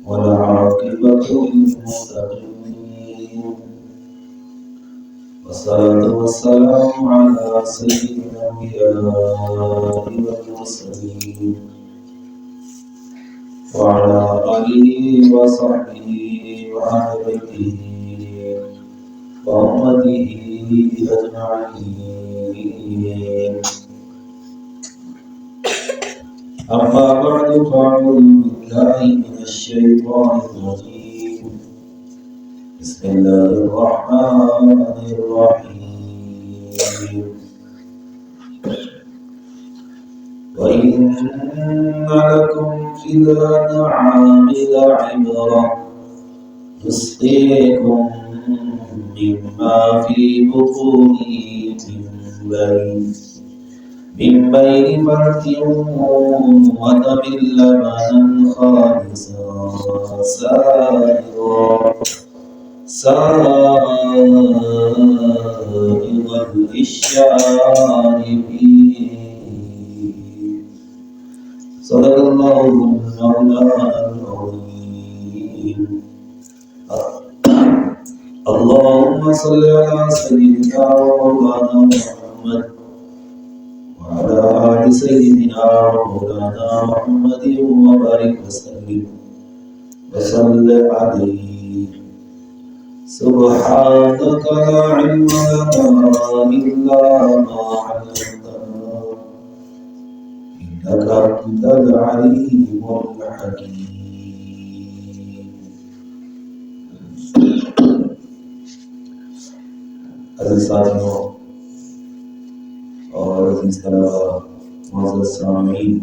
والعاقبة للمتقين والصلاة والسلام على سيد الأنبياء والمرسلين وعلى آله وصحبه وأهل بيته وأمته أجمعين. أما بعد فأعوذ بالله من الشيطان الرجيم. بسم الله الرحمن الرحيم. وإن لكم في الأنعام لعبرة نسقيكم مما في بطونه من بين فرث ودم لبنا خالصا سائغا للشاربين. صدق الله المولانا العظيم. اللهم صل على سيدنا ومولانا محمد وعلى آل سيدنا ومولانا محمد وبارك وسلم عليه. سبحانك لا علم لنا إلا ما علمتنا إنك أنت العليم الحكيم. عزیز ساتھیوں اور عزیز طلباء، معزز سامعین،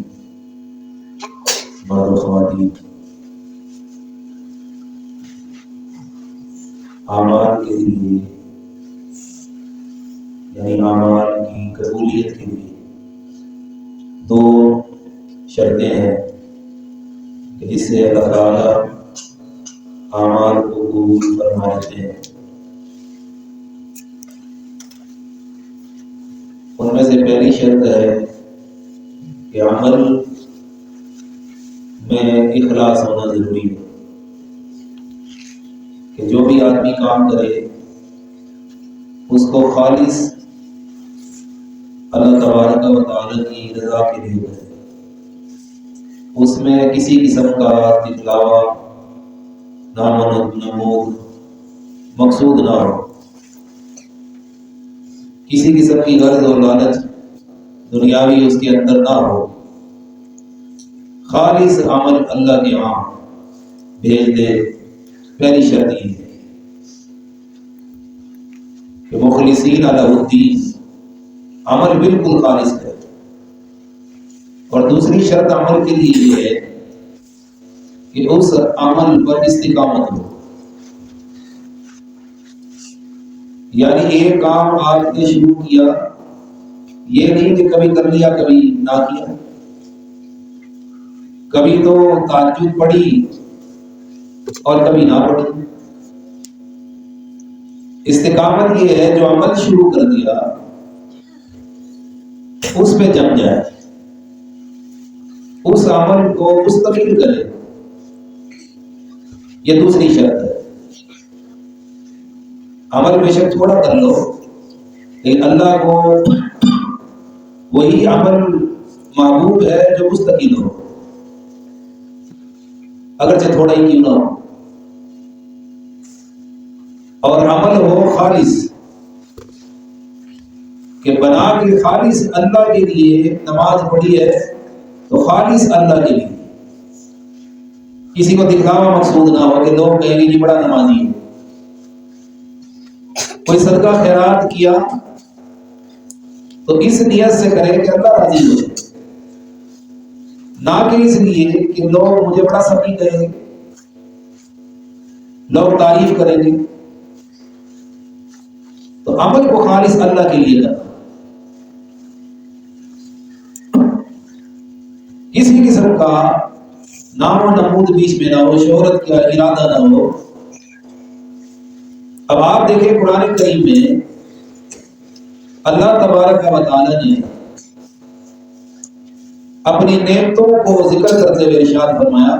مرد و خواتین، اعمال کے لیے یعنی اعمال کی قبولیت کے لیے دو شرطیں ہیں کہ جس سے اللہ تعالیٰ اعمال کو قبول فرما لیتے ہیں. ان میں سے پہلی شرط ہے کہ عمل میں اخلاص ہونا ضروری ہے، کہ جو بھی آدمی کام کرے اس کو خالص اللہ تبارک و تعالی کی رضا کے لیے کرے، اس میں کسی قسم کا دکھلاوا نمود مقصود نہ ہو، کسی قسم کی غرض اور لالچ دنیاوی اس کے اندر نہ ہو. خالص عمل اللہ کے ہاں بھیج دے. پہلی شرط یہ ہے کہ مخلصین علی الدین، عمل بالکل خالص ہے. اور دوسری شرط عمل کے لیے یہ ہے کہ اس عمل پر استقامت ہو، یعنی ایک کام آپ نے شروع کیا، یہ نہیں کہ کبھی کر لیا کبھی نہ کیا، کبھی تو تہجد پڑھی اور کبھی نہ پڑھی. استقامت یہ ہے جو عمل شروع کر دیا اس پہ جم جائے، اس عمل کو مستقل کرے. یہ دوسری شرط ہے. عمل بے شک تھوڑا کر لو لیکن اللہ کو وہی عمل محبوب ہے جو مستقل ہو، اگرچہ تھوڑا ہی کیوں نہ ہو، اور عمل ہو خالص، کہ بنا کے خالص اللہ کے لیے. نماز پڑھی ہے تو خالص اللہ کے لیے، کسی کو دکھاوا مقصود نہ ہو کہ لوگ کہیں گے یہ بڑا نمازی ہے. کوئی صدقہ خیرات کیا تو اس نیت سے کرے کہ اللہ راضی ہو جائے، نہ کہ اس لیے کہ لوگ مجھے بڑا سخی کہیں گے، لوگ تعریف کریں گے. تو عمل کو خالص اللہ کے لیے کرنا، کسی قسم کا نام و نمود بیچ میں نہ ہو، شہرت کا ارادہ نہ ہو. اب آپ دیکھیں قرآن کریم میں اللہ تبارک و تعالی نے اپنی نعمتوں کو ذکر کرتے ہوئے ارشاد فرمایا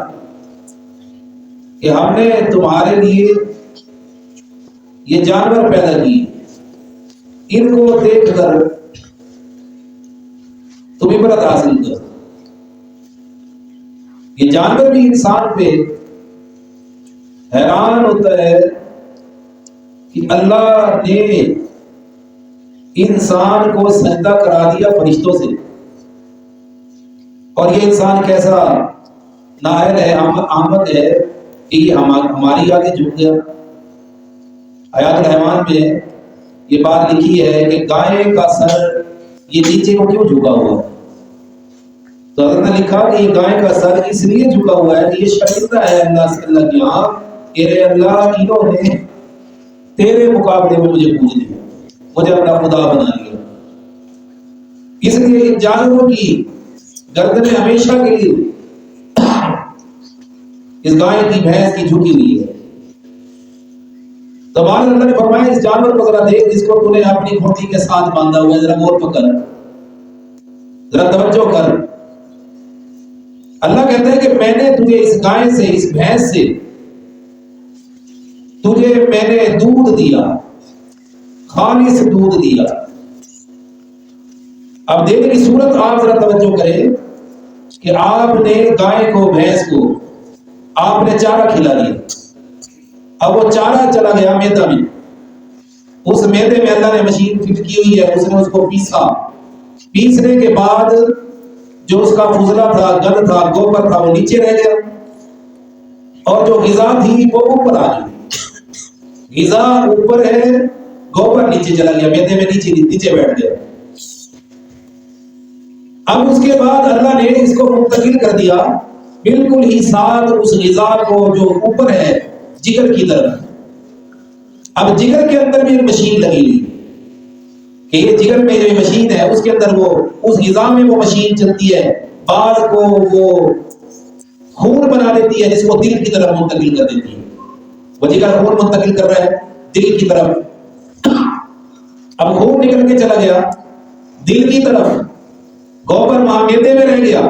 کہ ہم نے تمہارے لیے یہ جانور پیدا کیے، ان کو دیکھ کر تم عبرت حاصل کرو۔ یہ جانور بھی انسان پہ حیران ہوتا ہے کہ اللہ نے انسان کو سجدہ کرا دیا فرشتوں سے، اور یہ انسان کیسا نااہل ہے، احمد ہے کہ یہ ہماری آگے جھک گیا۔ حیات الحیوان میں یہ بات لکھی ہے کہ گائے کا سر یہ نیچے کو کیوں جھکا ہوا ہے؟ تو حضرت نے لکھا کہ یہ گائے کا سر اس لیے جھکا ہوا ہے کہ یہ شرمندہ ہے اللہ سے، اللہ کی ہاں کہ اے اللہ انہوں نے تیرے مقابلے میں مجھے پوچھ دیا، مجھے اپنا خدا بنا لیا۔ اس لیے ان جانوروں کی گردنیں ہمیشہ کے لیے اس گائے کی بھینس کی جھکی ہوئی ہے۔ تو بعد اللہ نے فرمایا اس جانور کو ذرا دیکھ جس کو تو نے اپنی گھوڑی کے ساتھ باندھا ہوا ہے، ذرا غور پکڑ، ذرا توجہ کر۔ اللہ کہتا ہے کہ میں نے تجھے اس گائے سے، اس بھینس سے تجھے میں نے دودھ دیا، خالص دودھ دیا۔ اب دینے کی صورت آپ ذرا توجہ کریں کہ آپ نے گائے کو، بھینس کو آپ نے چارہ کھلا دیا، اب وہ چارہ چلا گیا میدا میں، اس میدے میں اللہ نے مشین فٹ کی ہوئی ہے، اس نے اس کو پیسا، پیسنے کے بعد جو اس کا فضلہ تھا، گند تھا، گوبر تھا، وہ نیچے رہ گیا، اور جو غذا تھی وہ اوپر آ گئی۔ غذا اوپر ہے، گوبر نیچے چلا گیا، میدے میں نیچے بیٹھ گیا۔ اب اس کے بعد اللہ نے اس کو منتقل کر دیا بالکل ہی ساتھ اس غذا کو جو اوپر ہے جگر کی طرف۔ اب جگر کے اندر بھی ایک مشین لگی ہوئی کہ یہ جگر میں جو مشین ہے اس کے اندر وہ اس غذا میں وہ مشین چلتی ہے، بعض کو وہ خون بنا دیتی ہے جس کو دل کی طرف منتقل کر دیتی ہے، وہ جگر خون منتقل کر رہا ہے دل کی طرف۔ اب خون نکل کے چلا گیا دل کی طرف، گوبر وہاں میدے میں رہ گیا۔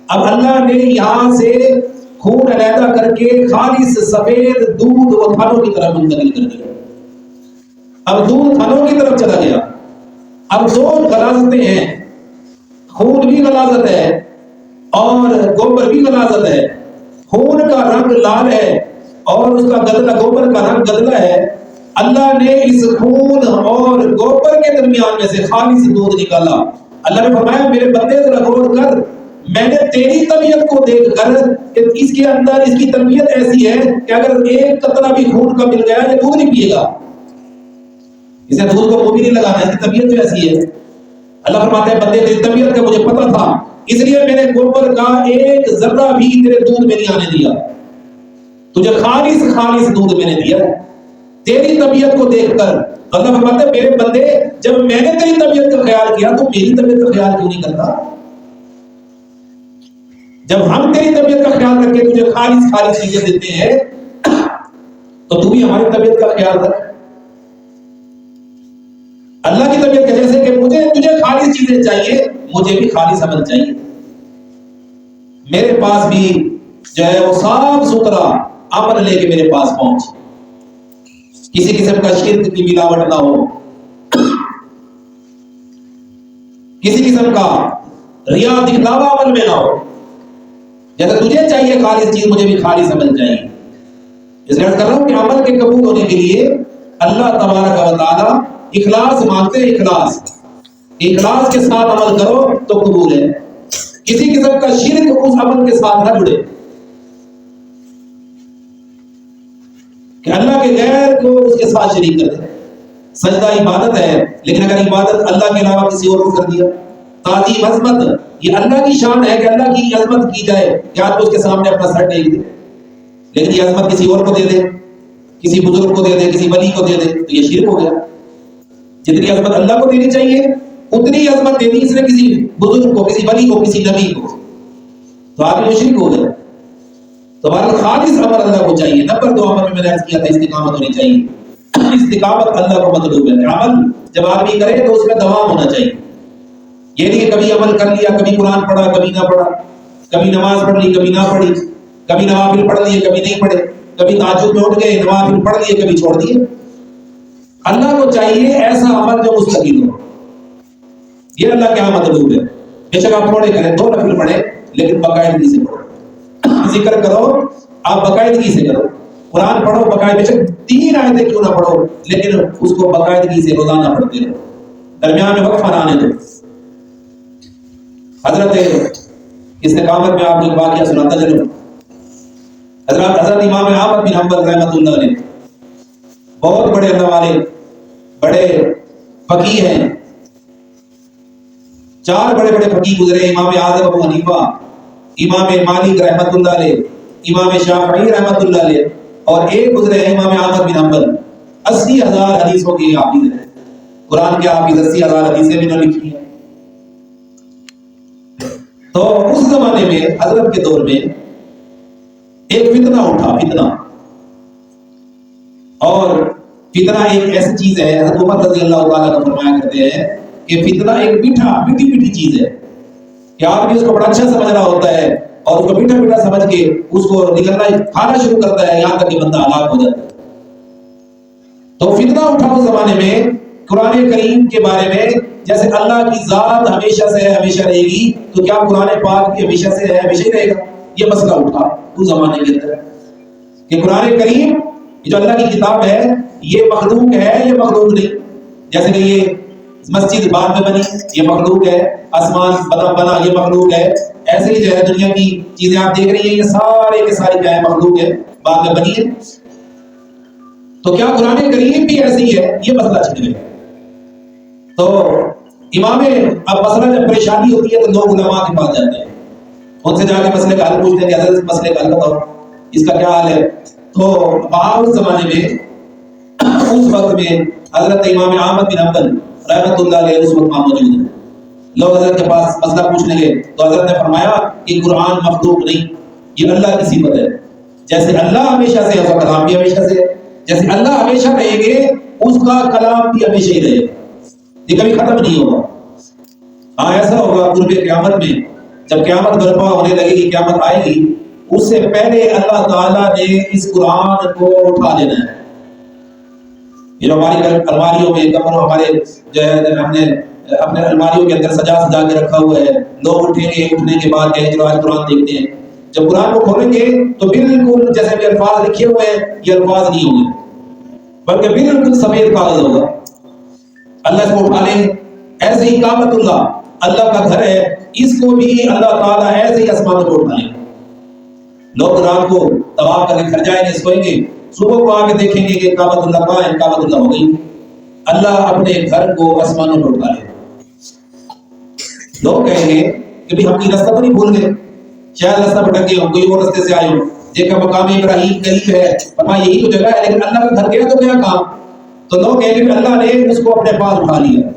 اب اللہ نے یہاں سے خون علیحدہ کر کے خالص سفید دودھ وہ تھنوں کی طرف منتقل کر دیا۔ اب دودھ تھنوں کی طرف چلا گیا۔ اب دو غلاظتیں ہیں، خون بھی غلاظت ہے اور گوبر بھی غلاظت ہے۔ خون کا رنگ لال ہے اور اس کا گدلا، گوبر کا رنگ گدلا ہے۔ اللہ نے اس خون اور گوبر کے درمیان میں سے خالص دودھ نکالا۔ اللہ نے فرمایا میرے بندے ذرا غور کر، میں نے تیری طبیعت کو دیکھ کر کہ اس کے اندر اس کی طبیعت ایسی ہے کہ اگر ایک قطرہ بھی خون کا مل گیا یہ دودھ نہیں پیے گا، اسے دودھ کو بھی نہیں لگانا، اس کی طبیعت جو ایسی ہے۔ اللہ فرماتا ہے بندے تیری طبیعت کا مجھے پتا تھا، اس لیے میں نے گوبر کا ایک ذرہ بھی تیرے دودھ میں نہیں آنے دیا، تجھے خالص دودھ میں نے دیا تیری طبیعت کو دیکھ کر۔ اللہ فرماتا ہے میرے بندے جب میں نے تیری طبیعت کا خیال کیا تو میری طبیعت کا خیال کیوں نہیں کرتا؟ جب ہم تیری طبیعت کا خیال رکھ کے تجھے خالص چیزیں دیتے ہیں تو تو بھی ہماری طبیعت کا خیال رکھ۔ اللہ کی طبیعت کا جیسے کہ تجھے خالص چیزیں چاہیے، مجھے بھی خالص عمل چاہیے۔ میرے پاس بھی جو ہے وہ صاف ستھرا عمل لے کے میرے پاس پہنچ، کسی قسم کا شرک کی ملاوٹ نہ ہو، کسی قسم کا ریا دکھلاوا عمل میں نہ ہو۔ جیسے تجھے چاہیے خالص چیز، مجھے بھی خالص عمل چاہیے۔ اس لیے کر رہا ہوں کہ عمل کے قبول ہونے کے لیے اللہ تبارک و تعالیٰ اخلاص مانگتے ہیں۔ اخلاص کے ساتھ عمل کرو تو قبول ہے، کسی قسم کا شرک اس عمل کے ساتھ نہ جڑے کہ اللہ کے غیر کو اس کے ساتھ شریک کر دے۔ سجدہ عبادت ہے، لیکن اگر عبادت اللہ کے علاوہ کسی اور کو کر دیا، تعظیم عظمت یہ اللہ کی شان ہے کہ اللہ کی عظمت کی جائے کہ آپ اس کے سامنے اپنا سر ٹیک دے، لیکن یہ عظمت کسی اور کو دے دے، کسی بزرگ کو دے دے، کسی ولی کو دے دے تو یہ شرک ہو گیا۔ جتنی عظمت اللہ کو دینی چاہیے اتنی عظمت دینی اس نے کسی بزرگ کو، کسی ولی کو، کسی نبی کو، تو آدمی مشرک ہو گیا۔ تو بہرحال خالص عمل اللہ کو چاہیے۔ نمبر 2 عمل میں نے عرض کیا تھا استقامت ہونی چاہیے۔ استقامت اللہ کو مطلوب ہے۔ عمل جب آدمی کرے تو اس میں دوام ہونا چاہیے۔ یہ نہیں کہ کبھی عمل کر لیا، کبھی قرآن پڑھا کبھی نہ پڑھا، کبھی نماز پڑھ لی کبھی نہ پڑھی، کبھی نوافل پڑھ لیے کبھی نہیں پڑھے، کبھی تہجد میں اٹھ گئے نوافل پڑھ لیے کبھی چھوڑ دیے۔ اللہ کو چاہیے ایسا عمل جو مستقل ہو۔ یہ اللہ کیا مطلوب ہے؟ بے شک آپ تھوڑے کریں، 2 نفل پڑھیں لیکن باقاعدگی سے پڑھو، ذکر کرو آپ باقاعدگی سے کرو، قرآن پڑھو باقاعدگی، بے شک 3 آیتیں کیوں نہ پڑھو لیکن اس کو باقاعدگی سے روزانہ پڑھتے رہو، درمیان میں وقفہ نہ آنے دو۔ حضرت استقامت میں آپ کو ایک واقعہ سناتا چلوں۔ حضرت امام احمد بن حنبل رحمۃ اللہ علیہ بہت بڑے اللہ والے، بڑے فقیہ ہیں، 4 بڑے بڑے فقیہ گزرے، امام اعظم ابو حنیفہ، امام مالک رحمۃ اللہ علیہ، امام شافعی رحمۃ اللہ علیہ، اور ایک گزرے ہیں امام احمد بن حنبل۔ 80,000 حدیثوں کے حافظ ہیں، قرآن کے حافظ 80,000 حدیثیں بھی نہ لکھی ہیں۔ تو اس زمانے میں حضرت کے دور میں ایک فتنہ اٹھا، فتنہ، اور فتنہ ایک ایسی چیز ہے، حضرت عمر رضی اللہ تعالیٰ کا فرمایا کرتے ہیں کہ فتنہ ایک میٹھی چیز ہے کہ آدمی اس کو بڑا اچھا سمجھ رہا ہوتا ہے اور اس کو میٹھا سمجھ کے اس کو نگلنا کھانا شروع کرتا ہے، یہاں تک کہ بندہ ہلاک ہو جاتا ہے۔ تو فتنہ اٹھا اس زمانے میں قرآن کریم کے بارے میں، جیسے اللہ کی ذات ہمیشہ سے ہے ہمیشہ رہے گی، تو کیا قرآن پاک بھی ہمیشہ سے ہے ہمیشہ ہی رہے گا؟ یہ مسئلہ اٹھا اس زمانے کے اندر کہ قرآن کریم جو اللہ کی کتاب ہے یہ مخلوق ہے، یہ مخلوق نہیں۔ جیسے کہ یہ مسجد بعد میں بنی، یہ مخلوق ہے، آسمان بنا یہ مخلوق ہے، ایسے ہی جو ہے دنیا کی چیزیں آپ دیکھ رہی ہیں یہ سارے کے سارے کیا ہے؟ مخلوق ہے، بعد میں بنی ہے۔ تو کیا قرآن کریم بھی ایسے ہی ہے؟ یہ مسئلہ چھڑ گیا۔ تو امام اب مسئلہ جب پریشانی ہوتی ہے تو لوگ علماء کے پاس جاتے ہیں، ان سے جا کے مسئلے کا حل پوچھتے ہیں کہ حضرت مسئلے کا حل بتاؤ، اس کا کیا حل ہے؟ تو اس زمانے میں اس وقت میں حضرت امام احمد بن حنبل رحمۃ اللہ علیہ اس وقت موجود ہیں۔ لوگ حضرت کے پاس مسئلہ پوچھنے گئے تو حضرت نے فرمایا کہ قرآن مخلوق نہیں، یہ اللہ کی صفت ہے۔ جیسے اللہ ہمیشہ سے ہے اس کا کلام بھی ہمیشہ سے ہے، جیسے اللہ ہمیشہ رہیں گے اس کا کلام بھی ہمیشہ ہی رہے گا، یہ کبھی ختم نہیں ہوگا۔ ہاں ایسا ہوگا قرب قیامت میں، جب قیامت برپا ہونے لگے گی، قیامت آئے گی، اس سے پہلے اللہ تعالیٰ نے اس قرآن کو اٹھا دینا ہے۔ یہ جو ہماری الماریوں میں کمروں ہمارے جو ہے ہم نے اپنے الماریوں کے اندر سجا کے رکھا ہوا ہے، لوگ اٹھیں گے، اٹھنے کے بعد کہیں جو آج قرآن دیکھتے ہیں، جب قرآن کو کھولیں گے تو بالکل جیسے بھی الفاظ لکھے ہوئے ہیں یہ الفاظ نہیں ہوں گے، بلکہ بالکل سفید کاغذ ہوگا۔ اللہ اس کو اٹھا لیں، ایسے ہی کعبۃ اللہ اللہ کا گھر ہے، اس کو بھی اللہ تعالیٰ ایسے ہی آسمان کو اٹھا لیں۔ لوگ رات کو طواف کر کے گھر جائیں گے، سوئیں گے، صبح کو آ کے دیکھیں گے کہ کعبۃ اللہ کہاں ہے، کعبۃ اللہ ہو گئی۔ اللہ اپنے گھر کو آسمانوں میں اٹھا لے۔ لوگ کہیں گے کہ بھی ہم کی راستہ تو نہیں بھول گئے، شاید راستہ بھٹک گئے ہوں، کوئی اور راستے سے آئے ہوں، دیکھا مقام ابراہیم قریب ہے، فرمایا یہی تو جگہ ہے، لیکن اللہ کا گھر گیا تو کیا کام؟ تو لوگ کہیں گے کہ اللہ نے اس کو اپنے پاس اٹھا لیا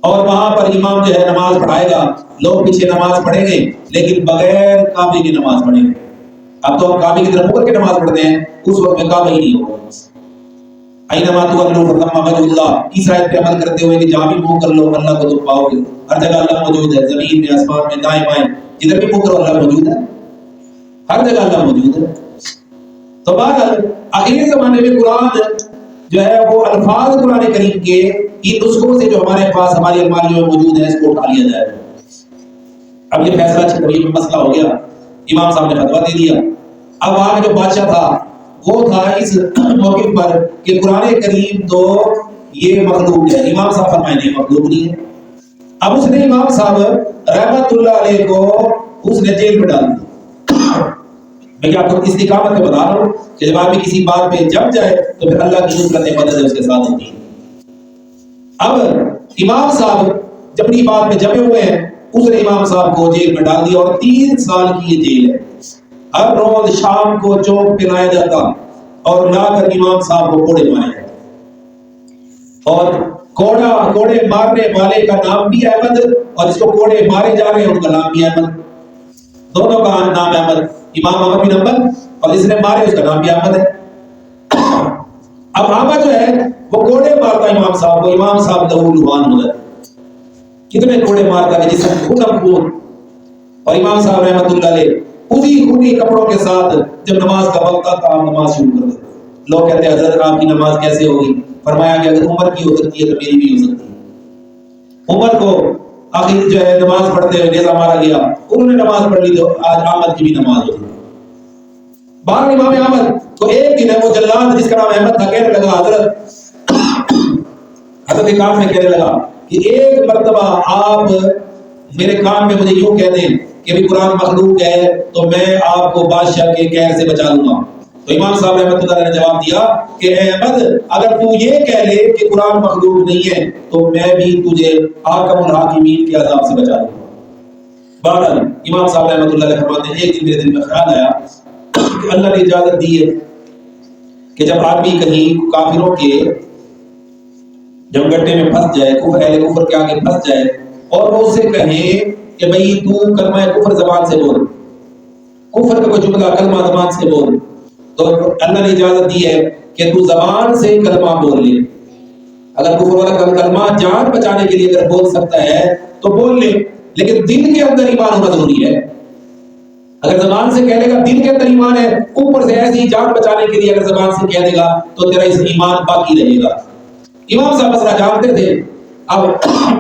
اور وہاں پر امام جو ہے نماز پڑھائے گا، لوگ پیچھے نماز پڑھیں گے لیکن بغیر کعبے کی نماز پڑھیں گے۔ اب تو ہم کعبے کی طرف مڑ کے نماز پڑھتے ہیں، اس وقت میں کعبہ ہی نہیں ہوگا۔ اینما تولوا فثم وجہ اللہ، اس آیت پہ عمل کرتے ہوئے کہ جہاں بھی منہ کر لو اللہ کو تم پاؤ گے۔ ہر جگہ اللہ موجود ہے، زمین میں، آسمان میں، دائیں بائیں، جدھر بھی منہ کرو اللہ موجود ہے، ہر جگہ اللہ موجود ہے۔ تو بہرحال آخری زمانے میں قرآن جو ہے وہ الفاظ قرآن کریم کے ان نسخوں سے جو ہمارے پاس ہماری الماریوں میں موجود ہیں اس کو اٹھا لیا جائے۔ اب یہ فیصلہ چھپڑی میں مسئلہ ہو گیا، امام صاحب نے فتویٰ دے دیا۔ اب وہاں جو بادشاہ تھا وہ تھا اس موقع پر کہ قرآن کریم تو یہ مخلوق ہے، امام صاحب فرمائے نہیں مخلوق نہیں ہے۔ اب اس نے امام صاحب رحمت اللہ علیہ کو اس نے جیل میں ڈال دیا۔ میں آپ کو استقامت میں بتا رہا ہوں کہ جب آدمی کسی بات پہ جم جائے تو پھر اللہ کی نصرت مدد اس کے ساتھ ہوتی ہے۔ اب امام صاحب جب اپنی بات پہ جمے ہوئے ہیں، اس نے امام صاحب کو جیل میں ڈال دیا اور 3 سال کی یہ جیل ہے۔ ہر روز شام کو چوک پہ لایا جاتا اور لا کر امام صاحب کو کوڑے مارے جاتے، اور کوڑے مارنے والے کا نام بھی احمد اور جس کو کوڑے مارے جا رہے ہیں ان کا نام بھی احمد، دونوں کا نام احمد، امام احمد بن حنبل اور جس نے مارے اس کا نام بھی احمد ہے۔ اب احمد جو ہے وہ کوڑے مارتا امام صاحب کو، امام صاحب لہو لہان ہو جاتے۔ کتنے کوڑے مارتا ہے جسم خون خون. اور امام صاحب رحمۃ اللہ علیہ انہی کپڑوں کے ساتھ جب نماز کا وقت تھا آپ نماز شروع کر دیتے. لوگ کہتے ہیں حضرت آپ کی نماز کیسے ہوگی؟ فرمایا کہ اگر عمر کی ہو سکتی ہے تو میری بھی ہو سکتی ہے. عمر کو آخر جو ہے نماز پڑھتے ہوئے نیزہ مارا گیا، انہوں نے نماز پڑھ لی تو آج احمد کی بھی نماز ہوگی. بہر امام احمد کو ایک دن ہے وہ جلاد جس کا نام احمد تھا کہنے لگا حضرت کام میں کہنے لگا کہ ایک مرتبہ آپ میرے کام میں مجھے یوں کہہ دیں کہ بھی قرآن مخلوق ہے تو میں آپ کو بادشاہ کے قہر سے بچا لوں گا. تو امام صاحب رحمۃ اللہ نے جواب دیا کہ اے احمد اگر تو یہ کہہ لے کہ قرآن مخلوق نہیں ہے تو میں بھی تجھے حاکم الحاکمین کے عذاب سے بچا لوں گا. بہرحال امام صاحب رحمۃ اللہ علیہ فرماتے ہیں ایک دن میرے دل میں خیال آیا کہ اللہ نے اجازت دی ہے کہ جب آدمی کہیں کافروں کے جمگٹے میں پھنس جائے، اہل کفر کے آگے پھنس جائے اور وہ اسے کہیں کہ بھئی تو کلمہ کفر زبان سے بول، کفر کا کوئی جملہ کلمہ زبان سے بول، تو اللہ نے اجازت دی ہے کہ تو زبان سے کلمہ بول لے. اگر کفر والا کلمہ جان بچانے کے لیے اگر بول سکتا ہے تو بول لے، لیکن دل کے اندر ایمان ہونا ضروری ہے. اگر زبان سے کہہ لے گا دل کے اندر ایمان ہے، اوپر سے ایسی جان بچانے کے لیے اگر زبان سے کہہ دے گا تو تیرا اس ایمان باقی رہے گا. امام صاحب مسئلہ جانتے تھے. اب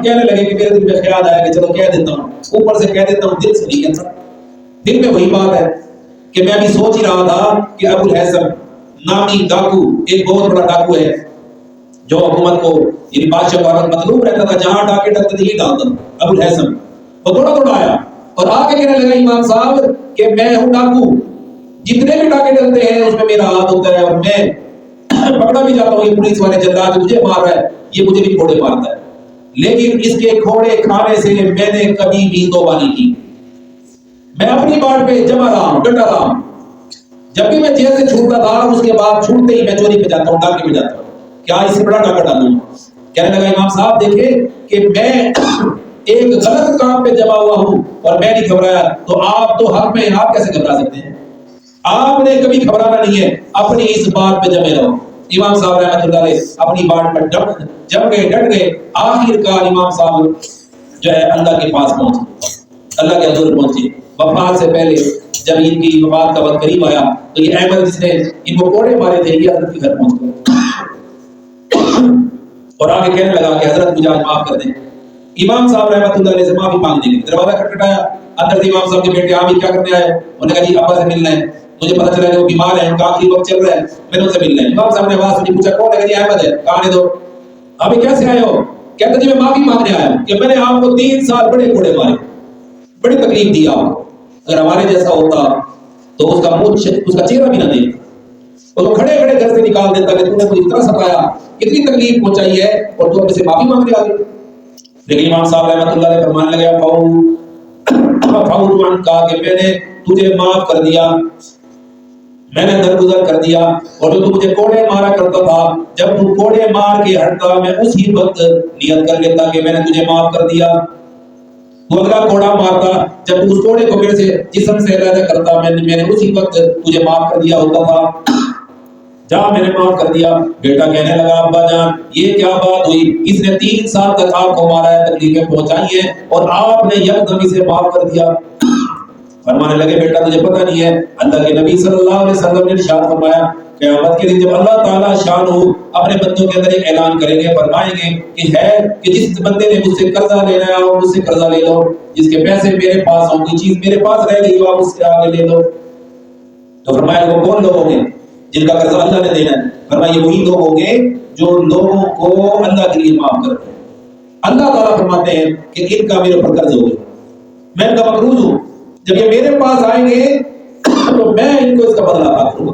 کہنے لگے کہ میرے دل میں خیال آیا کہ چلو کہہ دیتا ہوں، اوپر سے کہہ دیتا ہوں، دل سے نہیں کہتا. دل میں وہی بات ہے کہ میں ابھی سوچ ہی رہا تھا کہ ابو الحسن نامی ڈاکو ایک بہت بڑا ڈاکو ہے جو حکومت کو یعنی بادشاہ کا مطلوب رہتا تھا، جہاں ڈاکے ڈلتے تھے یہ ڈالتا تھا. ابو الحسن وہ تھوڑا تھوڑا آیا اور آگے کہنے لگا امام صاحب کہ میں ہوں ڈاکو، جتنے بھی ڈاکے ڈلتے ہیں اس میں میرا ہاتھ ہوتا ہے اور میں پکڑا بھی جاتا ہوں. یہ پولیس والے جلاد مجھے مار رہا ہے، یہ مجھے بھی کھوڑے مارتا ہے، لیکن اس کے کھوڑے کھانے سے میں نے کبھی بھی توبہ نہیں کی. میں اپنی بات پہ جمع رہا ہوں، ڈٹا رہا ہوں. جب بھی میں جیل سے چھوٹتا تھا اس کے بعد چھوٹتے ہی میں چوری پہ جاتا ہوں، ڈاکے پہ جاتا ہوں. کیا اس سے بڑا ڈاکہ ڈالوں؟ کہنے لگا امام صاحب دیکھیں کہ میں ایک غلط کام پہ جمع ہوا ہوں اور میں نہیں گھبرایا، تو آپ تو حق میں آپ کیسے گھبرا سکتے ہیں؟ آپ نے کبھی گھبرانا نہیں ہے، اپنی اس بات پہ جمے رہو. امام صاحب رحمۃ اللہ علیہ اپنی بات پر جم گئے، ڈٹ گئے. آخر کار امام صاحب جو ہے اللہ کے پاس پہنچے، اللہ کے حضور پہنچے. وفات سے پہلے جب ان کی وفات کا وقت قریب آیا تو یہ احمد جس نے ان کو کوڑے مارے تھے یہ حضرت کے گھر پہنچ گئے اور آگے کہنے لگا کہ حضرت مجھے آج معاف کر دیں. امام صاحب رحمۃ اللہ علیہ سے معافی مانگنے کے لیے دروازہ کھٹکھٹایا. اندر سے امام صاحب کے بیٹے عامر کیا کرنے آئے؟ انہوں نے کہا جی ابا سے ملنا ہے، مجھے پتہ چلا کہ وہ بیمار ہیں، ان کا آخری وقت چل رہا ہے، میں نے ان سے ملنا ہے. امام صاحب نے آواز سنی، پوچھا کون ہے؟ جی احمد ہے. کہا آنے دو. ابھی کیسے آئے ہو؟ کہتے جی میں معافی مانگنے آیا کہ میں نے آپ کو 3 سال بڑے کوڑے مارے، بڑی تکلیف دی آپ کو. اگر ہمارے جیسا ہوتا تو اس کا منہ اس کا چہرہ بھی نہ دیکھتا، وہ تو کھڑے کھڑے گھر سے نکال دیتا کہ تم نے مجھے اتنا ستایا، اتنی تکلیف پہنچائی ہے اور تو اپنے سے معافی مانگنے آ گئے. لیکن امام صاحب رحمۃ اللہ علیہ فرمانے لگے کہا کہ میں نے تجھے معاف کر دیا، میں نے درگزر کر دیا. اور جو تو مجھے کوڑے مارا کرتا تھا، جب تو کوڑے مار کے ہٹتا میں اسی وقت نیت کر لیتا کہ میں نے تجھے معاف کر دیا. تو اگلا کوڑا مارتا، جب تو اس کوڑے کو میرے سے جسم سے علیحدہ کرتا میں نے اسی وقت تجھے معاف کر دیا ہوتا تھا. جا میں نے معاف کر دیا. بیٹا کہنے لگا ابا جان یہ کیا بات ہوئی؟ اس نے 3 سال تک آپ کو مارا ہے، تکلیفیں پہنچائی ہیں اور آپ نے یکدم اسے معاف کر دیا. فرمانے لگے بیٹا تجھے پتہ نہیں ہے، اللہ کے نبی صلی اللہ علیہ وسلم نے ارشاد فرمایا قیامت کے دن جب اللہ تعالیٰ شان ہو اپنے بندوں کے اندر ایک اعلان کریں گے، فرمائیں گے کہ جس بندے نے مجھ سے قرضہ لینا ہے وہ مجھ سے قرضہ لے لو، جس کے پیسے میرے پاس ہوں، کوئی چیز میرے پاس رہ گئی ہو آپ اس سے آگے لے لو. تو فرمایا وہ کون لوگ ہوں گے جن کا قرضہ اللہ نے دینا ہے؟ فرمایا یہ وہی لوگ ہوں گے جو لوگوں کو اللہ کے لیے معاف کرتے ہیں. اللہ تعالیٰ فرماتے ہیں کہ ان کا میرے اوپر قرض ہوگا، میں ان کا مقروض ہوں، جب یہ میرے پاس آئیں گے تو میں ان کو اس کا بدلہ عطا کروں گا.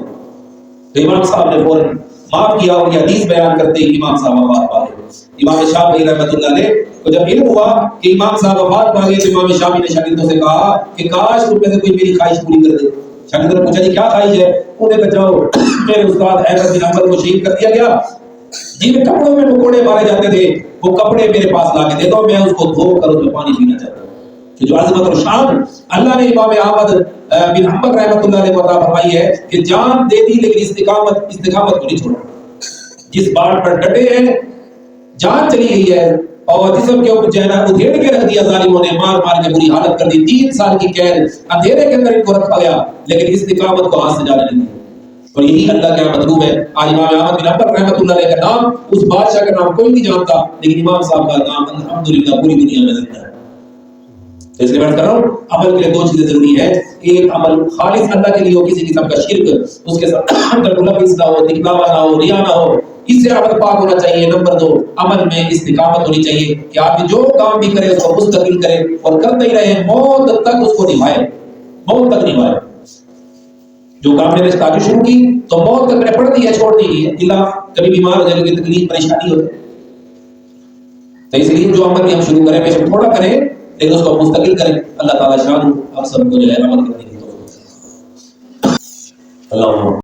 تو امام صاحب نے فوراً معاف کیا اور یہ حدیث بیان کرتے ہی امام صاحب وفات پا گئے. امام شافعی رحمۃ اللہ علیہ کو جب علم ہوا کہ امام صاحب وفات پا گئے تو امام شافعی نے شاگردوں سے کہا کہ کاش تم میں سے کوئی میری خواہش پوری کر دے. شاگردوں نے پوچھا جی کیا خواہش ہے؟ انہوں نے کہا جاؤ میرے استاد احمد بن حنبل کو شہید کر دیا گیا، جن کپڑوں میں کوڑے مارے جاتے تھے وہ کپڑے میرے پاس لا کے دے دو، میں اس کو دھو کر اس میں پانی پینا چاہتا ہوں. کہ جو عظمت اور شان اللہ نے امام احمد بن حنبل رحمۃ اللہ علیہ کو عطا فرمائی ہے کہ جان دے دی لیکن استقامت کو نہیں چھوڑا. جس بات پر ڈٹے ہیں جان چلی گئی ہے اور جسم کے اوپر جو ہے نا ادھیڑ کے رکھ دیا ظالموں نے، مار مار کے بری حالت کر دی، 3 سال کی قید اندھیرے کے اندر ان کو رکھا گیا، لیکن استقامت کو ہاتھ سے جانے نہیں دیا۔ اور یہی اللہ کے یہاں مطلوب ہے۔ آج امام احمد بن حنبل رحمۃ اللہ علیہ کا نام، اس بادشاہ کا نام کوئی نہیں جانتا، لیکن امام صاحب کا نام الحمدللہ پوری دنیا میں زندہ ہے۔ تو اس لیے میں کہہ رہا ہوں عمل کے لیے 2 چیزیں ضروری ہے، ایک عمل خالص اللہ کے لیے ہو، کسی قسم کا شرک اس کے ساتھ اندر ملوث نہ ہو، دکھلاوا نہ ہو، ریا نہ ہو، اس سے عمل پاک ہونا چاہیے۔ نمبر 2 عمل میں استقامت ہونی چاہیے کہ آپ جو کام بھی کرے اس کو مستقل کرے اور کرتے ہی رہے، موت تک اس کو نبھائے، موت تک نبھائے۔ جو کام میں نے اسٹارٹ شروع کی تو موت تک میں نے پڑھ دی ہے، چھوڑ دی ہے، اللہ کبھی بیمار ہو جائے گی، تکلیف پریشانی ہو جائے۔ تو اس لیے جو عمل بھی ہم شروع کریں بے شک تھوڑا کریں لیکن اس کو مستقل کریں۔ اللہ تعالیٰ شان ہم سب کو جو ہے عمل کرنے کی توفیق دے۔ اللہ